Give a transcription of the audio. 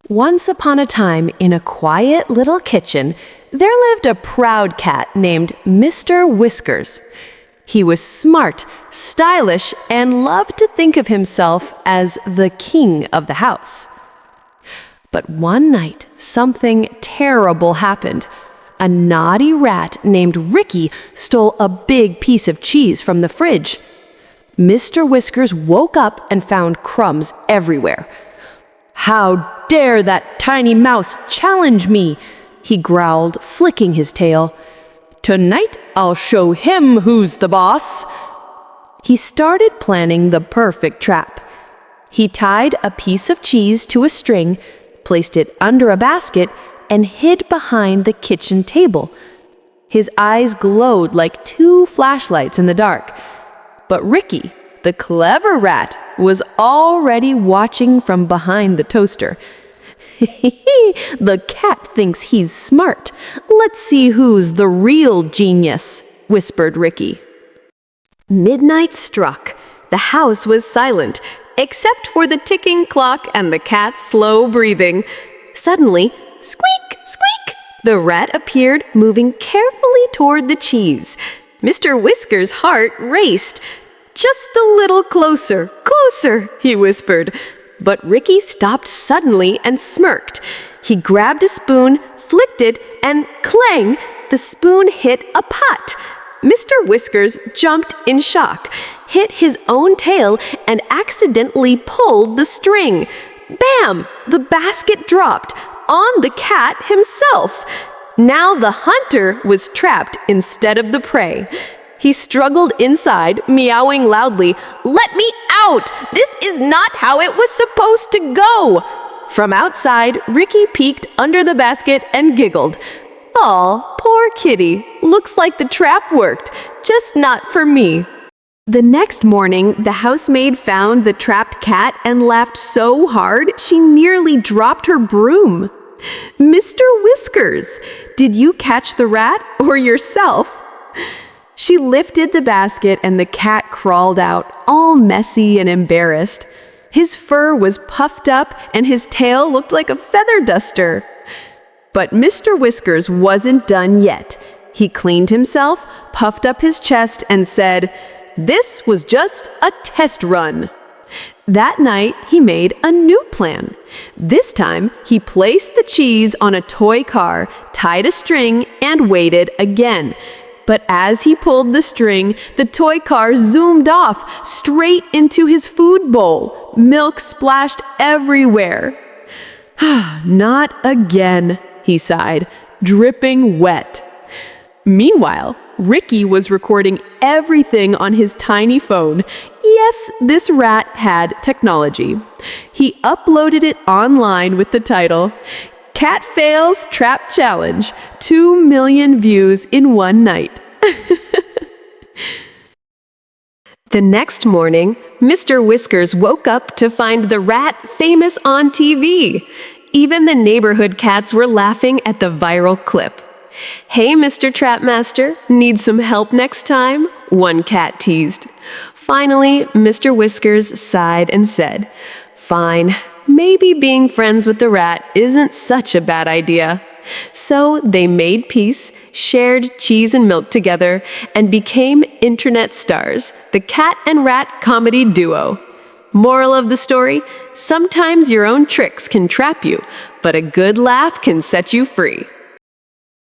Once upon a time, in a quiet little kitchen, there lived a proud cat named Mr. Whiskers. He was smart, stylish, and loved to think of himself as the king of the house. But one night, something terrible happened. A naughty rat named Ricky stole a big piece of cheese from the fridge. Mr. Whiskers woke up and found crumbs everywhere. "How dare that tiny mouse challenge me?" he growled, flicking his tail. "Tonight I'll show him who's the boss." He started planning the perfect trap. He tied a piece of cheese to a string, placed it under a basket, and hid behind the kitchen table. His eyes glowed like two flashlights in the dark. But Ricky, the clever rat, was already watching from behind the toaster. "The cat thinks he's smart. Let's see who's the real genius," whispered Ricky. Midnight struck. The house was silent, except for the ticking clock and the cat's slow breathing. Suddenly, squeak, squeak! The rat appeared, moving carefully toward the cheese. Mr. Whiskers' heart raced. "Just a little closer, closer," he whispered. But Ricky stopped suddenly and smirked. He grabbed a spoon, flicked it, and clang! The spoon hit a pot. Mr. Whiskers jumped in shock, hit his own tail, and accidentally pulled the string. Bam! The basket dropped on the cat himself. Now the hunter was trapped instead of the prey. He struggled inside, meowing loudly, "Let me out! This is not how it was supposed to go!" From outside, Ricky peeked under the basket and giggled. "Aw, poor kitty. Looks like the trap worked, just not for me." The next morning, the housemaid found the trapped cat and laughed so hard she nearly dropped her broom. "Mr. Whiskers, did you catch the rat or yourself?" She lifted the basket and the cat crawled out, all messy and embarrassed. His fur was puffed up and his tail looked like a feather duster. But Mr. Whiskers wasn't done yet. He cleaned himself, puffed up his chest, and said, "This was just a test run." That night, he made a new plan. This time, he placed the cheese on a toy car, tied a string, and waited again. But as he pulled the string, the toy car zoomed off straight into his food bowl. Milk splashed everywhere. "Not again," he sighed, dripping wet. Meanwhile, Ricky was recording everything on his tiny phone. Yes, this rat had technology. He uploaded it online with the title, "Cat Fails Trap Challenge, 2 million views in one night." The next morning, Mr. Whiskers woke up to find the rat famous on TV. Even the neighborhood cats were laughing at the viral clip. "Hey, Mr. Trapmaster, need some help next time?" one cat teased. Finally, Mr. Whiskers sighed and said, "Fine, maybe being friends with the rat isn't such a bad idea." So they made peace, shared cheese and milk together, and became internet stars, the cat and rat comedy duo. Moral of the story: sometimes your own tricks can trap you, but a good laugh can set you free.